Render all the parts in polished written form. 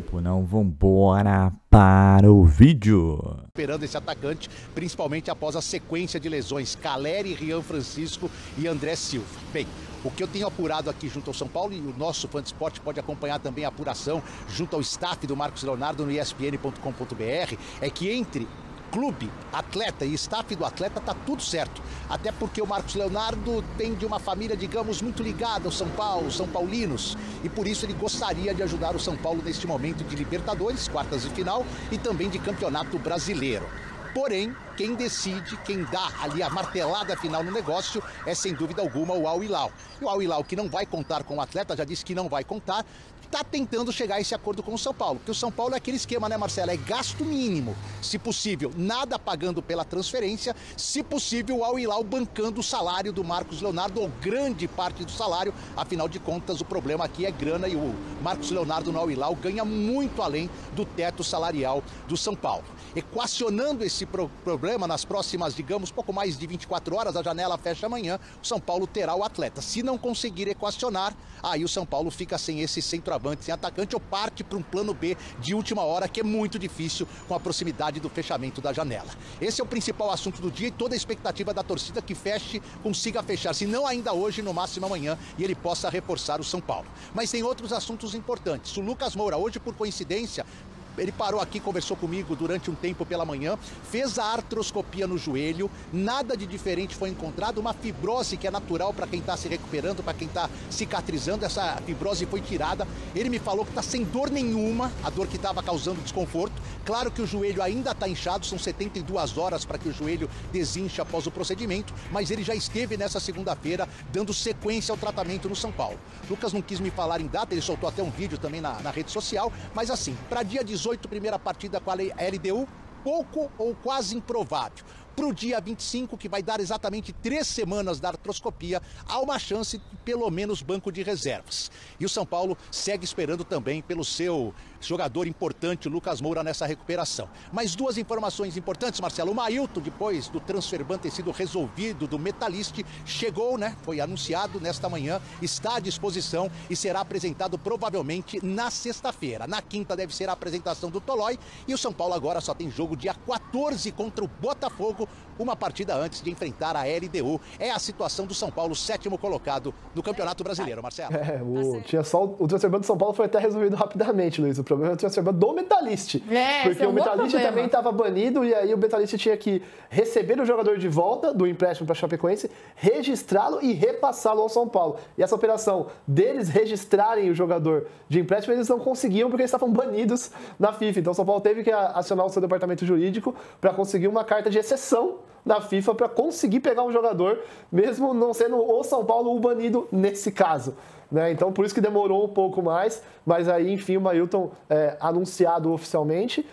tempo não, vambora para o vídeo. Esperando esse atacante, principalmente após a sequência de lesões, Caleri, Rian Francisco e André Silva. Bem, o que eu tenho apurado aqui junto ao São Paulo, e o nosso fã de esporte pode acompanhar também a apuração junto ao staff do Marcos Leonardo no espn.com.br, é que entre clube, atleta e staff do atleta tá tudo certo. Até porque o Marcos Leonardo tem de uma família, digamos, muito ligada ao São Paulo, São Paulinos. E por isso ele gostaria de ajudar o São Paulo neste momento de Libertadores, quartas de final e também de Campeonato Brasileiro. Porém, quem decide, quem dá ali a martelada final no negócio é sem dúvida alguma o Al Hilal. E o Al Hilal, que não vai contar com o atleta, já disse que não vai contar, está tentando chegar a esse acordo com o São Paulo. Porque o São Paulo é aquele esquema, né, Marcelo? É gasto mínimo. Se possível, nada pagando pela transferência. Se possível, o Al Hilal bancando o salário do Marcos Leonardo, ou grande parte do salário. Afinal de contas, o problema aqui é grana e o Marcos Leonardo no Al Hilal ganha muito além do teto salarial do São Paulo. Equacionando esse problema nas próximas, digamos, pouco mais de 24 horas, a janela fecha amanhã, o São Paulo terá o atleta. Se não conseguir equacionar, aí o São Paulo fica sem esse centroavante, sem atacante, ou parte para um plano B de última hora, que é muito difícil com a proximidade do fechamento da janela. Esse é o principal assunto do dia e toda a expectativa da torcida que consiga fechar, se não ainda hoje, no máximo amanhã, e ele possa reforçar o São Paulo. Mas tem outros assuntos importantes. O Lucas Moura, hoje por coincidência, ele parou aqui, conversou comigo durante um tempo pela manhã, fez a artroscopia no joelho, nada de diferente foi encontrado, uma fibrose que é natural para quem está se recuperando, para quem está cicatrizando, essa fibrose foi tirada. Ele me falou que está sem dor nenhuma, a dor que estava causando desconforto. Claro que o joelho ainda está inchado, são 72 horas para que o joelho desinche após o procedimento, mas ele já esteve nessa segunda-feira dando sequência ao tratamento no São Paulo. Lucas não quis me falar em data, ele soltou até um vídeo também na rede social, mas assim, para dia 18, primeira partida com a LDU, pouco ou quase improvável. Para o dia 25, que vai dar exatamente 3 semanas da artroscopia, há uma chance de pelo menos banco de reservas. E o São Paulo segue esperando também pelo seu jogador importante, Lucas Moura, nessa recuperação. Mais duas informações importantes, Marcelo. O Mailton, depois do transfer ban ter sido resolvido do Metalist, chegou, né? Foi anunciado nesta manhã, está à disposição e será apresentado provavelmente na sexta-feira. Na quinta deve ser a apresentação do Tolói e o São Paulo agora só tem jogo dia 14 contra o Botafogo, uma partida antes de enfrentar a LDU. É a situação do São Paulo, 7º colocado no Campeonato Brasileiro, Marcelo. Tinha só o transfer ban do São Paulo foi até resolvido rapidamente, Luiz. O problema é o transfer ban do Metalist. Porque o Metalist também estava banido e aí o Metalist tinha que receber o jogador de volta do empréstimo para a Chapecoense, registrá-lo e repassá-lo ao São Paulo. E essa operação deles registrarem o jogador de empréstimo, eles não conseguiam porque eles estavam banidos na FIFA. Então o São Paulo teve que acionar o seu departamento jurídico para conseguir uma carta de exceção da FIFA para conseguir pegar um jogador, mesmo não sendo o São Paulo o banido nesse caso. Né? Então, por isso que demorou um pouco mais, mas aí, enfim, o Mailton anunciado oficialmente,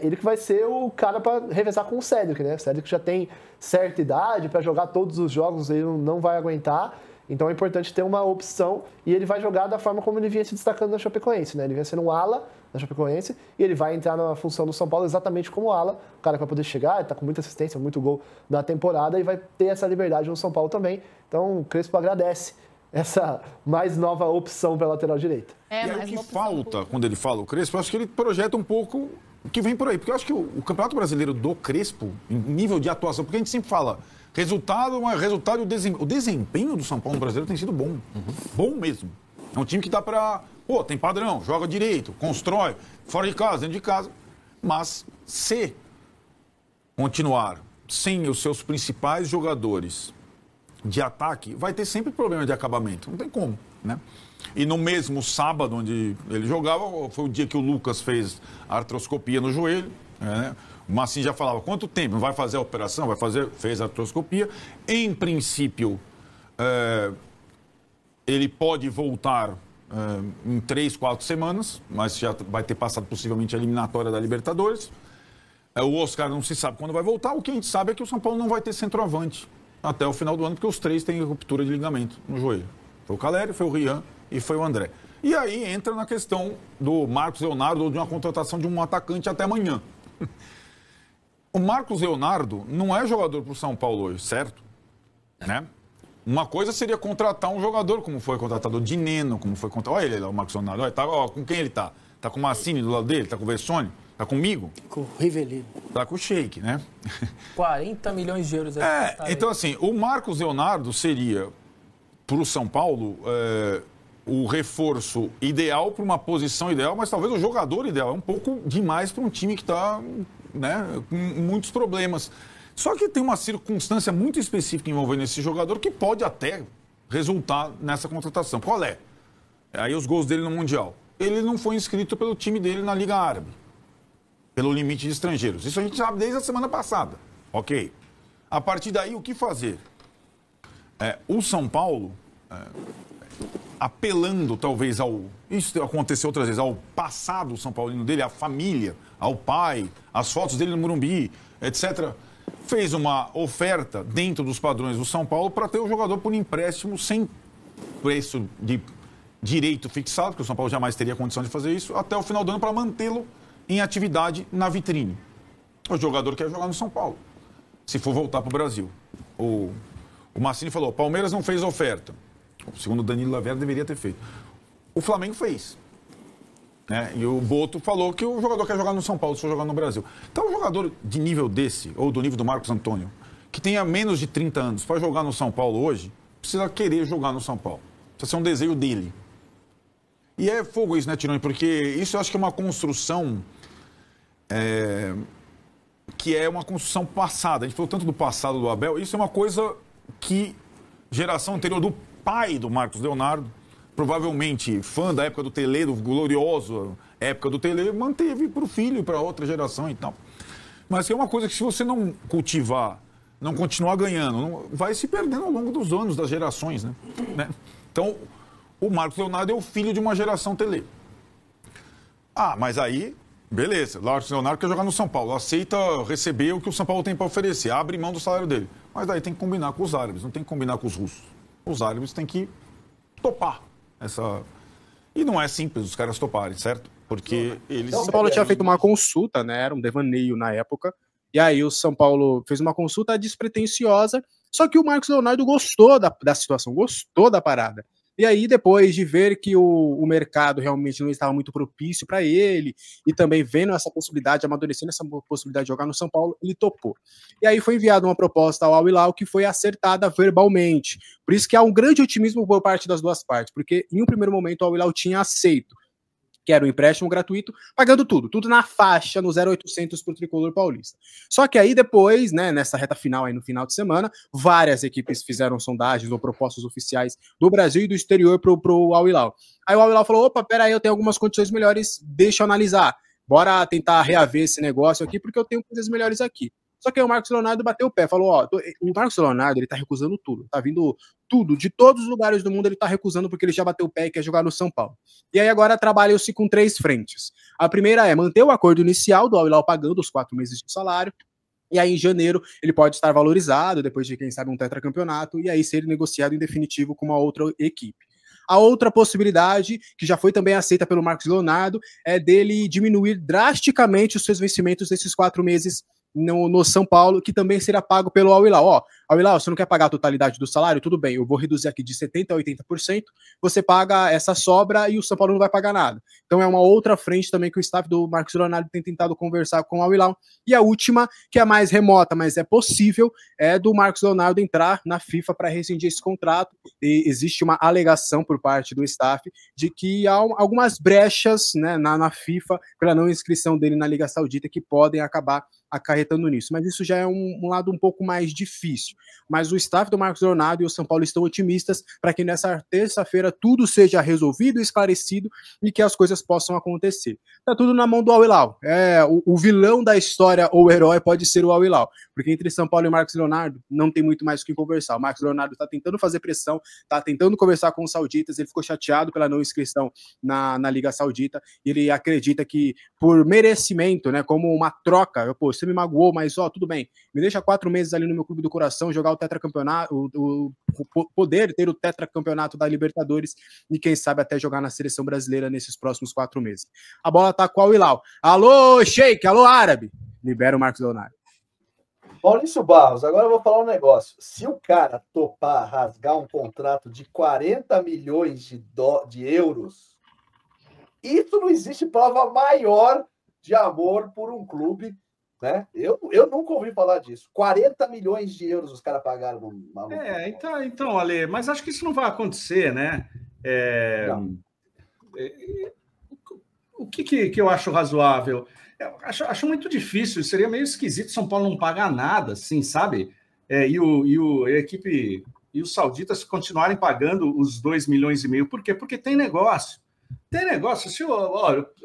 ele que vai ser o cara para revezar com o Cédric, né? O Cédric já tem certa idade, para jogar todos os jogos ele não vai aguentar, então é importante ter uma opção e ele vai jogar da forma como ele vinha se destacando na Chapecoense, né? Ele vinha sendo um ala da Chapecoense e ele vai entrar na função do São Paulo exatamente como ala, o cara que vai poder chegar, ele tá com muita assistência, muito gol na temporada e vai ter essa liberdade no São Paulo também. Então o Crespo agradece essa mais nova opção para a lateral direita. E aí, o que falta, quando ele fala o Crespo, eu acho que ele projeta um pouco o que vem por aí. Porque eu acho que o Campeonato Brasileiro do Crespo, em nível de atuação, porque a gente sempre fala, resultado e o desempenho do São Paulo no Brasileiro tem sido bom. Bom mesmo. É um time que dá para... Pô, tem padrão, joga direito, constrói, fora de casa, dentro de casa. Mas se continuar sem os seus principais jogadores de ataque, vai ter sempre problema de acabamento. Não tem como, né? E no mesmo sábado, onde ele jogava, foi o dia que o Lucas fez a artroscopia no joelho, né? O Massim já falava, quanto tempo? Não vai fazer a operação? Fez a artroscopia. Em princípio, ele pode voltar em 3, 4 semanas, mas já vai ter passado possivelmente a eliminatória da Libertadores. O Oscar não se sabe quando vai voltar. O que a gente sabe é que o São Paulo não vai ter centroavante até o final do ano, porque os 3 têm ruptura de ligamento no joelho. Foi o Caleri, foi o Rian e foi o André. E aí entra na questão do Marcos Leonardo ou de uma contratação de um atacante até amanhã. O Marcos Leonardo não é jogador para o São Paulo hoje, certo? Né? Uma coisa seria contratar um jogador, como foi contratado o Dineno, como foi contratado. Olha ele lá, o Marcos Leonardo. Olha, com quem ele está? Tá com o Massini do lado dele? Tá com o Versoni? Tá comigo? Com o Rivelino. Tá com o Sheik, né? 40 milhões de euros. Então, assim, o Marcos Leonardo seria, para o São Paulo, o reforço ideal para uma posição ideal, mas talvez o jogador ideal. É um pouco demais para um time que está, né, com muitos problemas. Só que tem uma circunstância muito específica envolvendo esse jogador que pode até resultar nessa contratação. Qual é? Aí os gols dele no Mundial. Ele não foi inscrito pelo time dele na Liga Árabe, pelo limite de estrangeiros. Isso a gente sabe desde a semana passada. Ok. A partir daí, o que fazer? O São Paulo, apelando talvez isso aconteceu outras vezes, ao passado São Paulino dele, à família, ao pai, às fotos dele no Morumbi, etc., fez uma oferta dentro dos padrões do São Paulo para ter o jogador por empréstimo sem preço de direito fixado, porque o São Paulo jamais teria condição de fazer isso, até o final do ano para mantê-lo em atividade na vitrine. O jogador quer jogar no São Paulo, se for voltar para o Brasil. O Massini falou, Palmeiras não fez oferta. Segundo o Danilo Lavera, deveria ter feito. O Flamengo fez. Né? E o Boto falou que o jogador quer jogar no São Paulo, se for jogar no Brasil. Então, um jogador de nível desse, ou do nível do Marcos Antônio, que tenha menos de 30 anos para jogar no São Paulo hoje, precisa querer jogar no São Paulo. Precisa ser um desejo dele. E é fogo isso, né, Tironi? Porque isso eu acho que é uma construção que é uma construção passada. A gente falou tanto do passado do Abel. Isso é uma coisa que geração anterior do pai do Marcos Leonardo, provavelmente fã da época do Tele, do glorioso época do Tele, manteve para o filho e para outra geração e tal. Mas é uma coisa que se você não cultivar, não continuar ganhando, vai se perdendo ao longo dos anos, das gerações, né? Então, o Marcos Leonardo é o filho de uma geração Tele. Mas aí, beleza, o Marcos Leonardo quer jogar no São Paulo, aceita receber o que o São Paulo tem para oferecer, abre mão do salário dele. Mas daí tem que combinar com os árabes, não tem que combinar com os russos. Os árabes têm que topar essa... E não é simples os caras toparem, certo? Porque eles... O São Paulo tinha feito uma consulta, né? Era um devaneio na época. E aí o São Paulo fez uma consulta despretensiosa, só que o Marcos Leonardo gostou da situação, gostou da parada. E aí, depois de ver que o mercado realmente não estava muito propício para ele, e também vendo essa possibilidade, amadurecendo essa possibilidade de jogar no São Paulo, ele topou. E aí foi enviada uma proposta ao Al Hilal que foi acertada verbalmente. Por isso que há um grande otimismo por parte das duas partes, porque em um primeiro momento o Al Hilal tinha aceito, que era um empréstimo gratuito, pagando tudo na faixa, no 0,800 para o tricolor paulista. Só que aí depois, né, nessa reta final, aí no final de semana, várias equipes fizeram sondagens ou propostas oficiais do Brasil e do exterior para o Al Hilal. Aí o Al Hilal falou, opa, peraí, eu tenho algumas condições melhores, deixa eu analisar. Bora tentar reaver esse negócio aqui, porque eu tenho coisas melhores aqui. Só que aí o Marcos Leonardo bateu o pé, falou, o Marcos Leonardo, ele tá recusando tudo, tá vindo tudo, de todos os lugares do mundo ele tá recusando porque ele já bateu o pé e quer jogar no São Paulo. E aí agora trabalha-se com 3 frentes. A primeira é manter o acordo inicial do Al Hilal pagando os 4 meses de salário, e aí em janeiro ele pode estar valorizado, depois de quem sabe um tetracampeonato, e aí ser negociado em definitivo com uma outra equipe. A outra possibilidade, que já foi também aceita pelo Marcos Leonardo, é dele diminuir drasticamente os seus vencimentos desses 4 meses no São Paulo, que também será pago pelo Al Hilal. Al Hilal, você não quer pagar a totalidade do salário? Tudo bem, eu vou reduzir aqui de 70% a 80%, você paga essa sobra e o São Paulo não vai pagar nada. Então é uma outra frente também que o staff do Marcos Leonardo tem tentado conversar com o Al Hilal. E a última, que é a mais remota, mas é possível, é do Marcos Leonardo entrar na FIFA para rescindir esse contrato. E existe uma alegação por parte do staff de que há algumas brechas, né, na FIFA pela não inscrição dele na Liga Saudita que podem acabar acarretando nisso, mas isso já é um lado um pouco mais difícil. Mas o staff do Marcos Leonardo e o São Paulo estão otimistas para que nessa terça-feira tudo seja resolvido, esclarecido e que as coisas possam acontecer. Tá tudo na mão do Al Hilal. O vilão da história ou o herói pode ser o Al Hilal, porque entre São Paulo e Marcos Leonardo não tem muito mais o que conversar. O Marcos Leonardo está tentando fazer pressão, está tentando conversar com os sauditas, ele ficou chateado pela não inscrição na Liga Saudita, e ele acredita que por merecimento, né, como uma troca, você me magoou, mas tudo bem, me deixa 4 meses ali no meu clube do coração, jogar o tetracampeonato, poder ter o tetracampeonato da Libertadores e quem sabe até jogar na seleção brasileira nesses próximos 4 meses. A bola tá com o Al Hilal. Alô, Sheik, alô, árabe. Libera o Marcos Leonardo. Maurício Barros, agora eu vou falar um negócio. Se o cara topar rasgar um contrato de 40 milhões de euros, isso não existe prova maior de amor por um clube, né? Eu nunca ouvi falar disso. 40 milhões de euros os caras pagaram no maluco. Então, Ale, mas acho que isso não vai acontecer, né? O que eu acho razoável? Eu acho muito difícil, seria meio esquisito São Paulo não pagar nada, assim, sabe? A equipe e os sauditas continuarem pagando os 2,5 milhões. Por quê? Porque tem negócio. Tem negócio. Se eu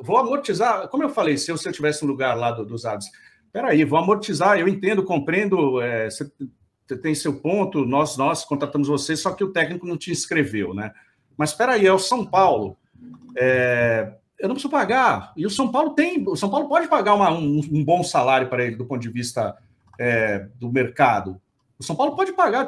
vou amortizar, como eu falei, se eu tivesse um lugar lá dos árabes, peraí, vou amortizar, eu entendo, compreendo, você tem seu ponto, nós contratamos você, só que o técnico não te inscreveu, né? Mas peraí, é o São Paulo. Eu não preciso pagar. E o São Paulo pode pagar um bom salário para ele do ponto de vista do mercado. O São Paulo pode pagar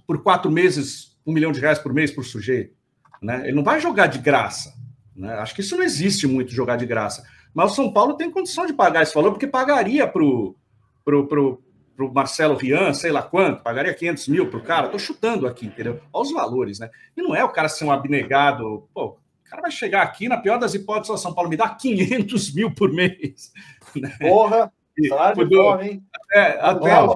por 4 meses R$1 milhão por mês por sujeito, né? Ele não vai jogar de graça, né? Acho que isso não existe muito, jogar de graça. Mas o São Paulo tem condição de pagar esse valor, porque pagaria pro Marcelo Rian, sei lá quanto, pagaria 500 mil pro cara. Tô chutando aqui, entendeu? Olha os valores, né? E não é o cara ser um abnegado. Pô, o cara vai chegar aqui, na pior das hipóteses, o São Paulo me dá 500 mil por mês. Né? Porra! Salário de porra, hein? Até o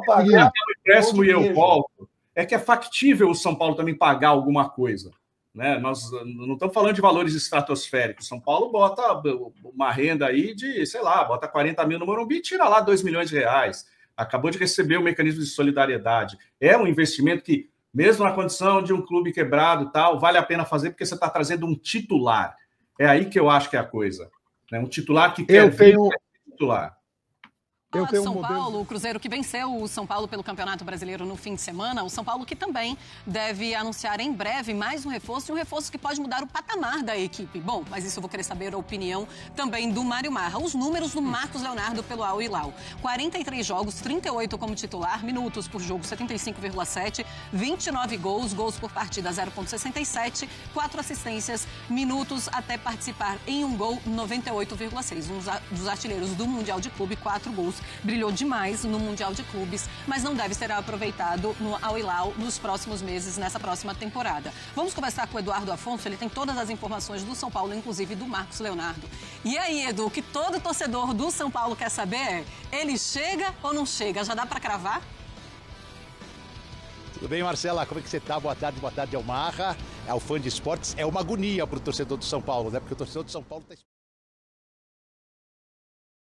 empréstimo e eu volto. É que é factível o São Paulo também pagar alguma coisa. Né? Nós não estamos falando de valores estratosféricos. São Paulo bota uma renda aí de, sei lá, bota 40 mil no Morumbi e tira lá R$2 milhões. Acabou de receber o mecanismo de solidariedade. É um investimento que, mesmo na condição de um clube quebrado, tal, vale a pena fazer porque você está trazendo um titular. É aí que eu acho que é a coisa. Né? Um titular que quer vir titular. São Paulo, o Cruzeiro que venceu o São Paulo pelo Campeonato Brasileiro no fim de semana, o São Paulo que também deve anunciar em breve mais um reforço, e um reforço que pode mudar o patamar da equipe. Bom, mas isso eu vou querer saber a opinião também do Mário Marra. Os números do Marcos Leonardo pelo Al Hilal: 43 jogos, 38 como titular, minutos por jogo 75,7, 29 gols por partida 0,67, 4 assistências, minutos até participar em um gol 98,6. Um dos artilheiros do Mundial de Clube, 4 gols. Brilhou demais no Mundial de Clubes, mas não deve ser aproveitado no Al Hilal nos próximos meses, nessa próxima temporada. Vamos conversar com o Eduardo Afonso, ele tem todas as informações do São Paulo, inclusive do Marcos Leonardo. E aí, Edu, o que todo torcedor do São Paulo quer saber é, ele chega ou não chega? Já dá para cravar? Tudo bem, Marcela? Como é que você tá? Boa tarde, Almarra. É o fã de esportes. É uma agonia para o torcedor do São Paulo, né? Porque o torcedor do São Paulo está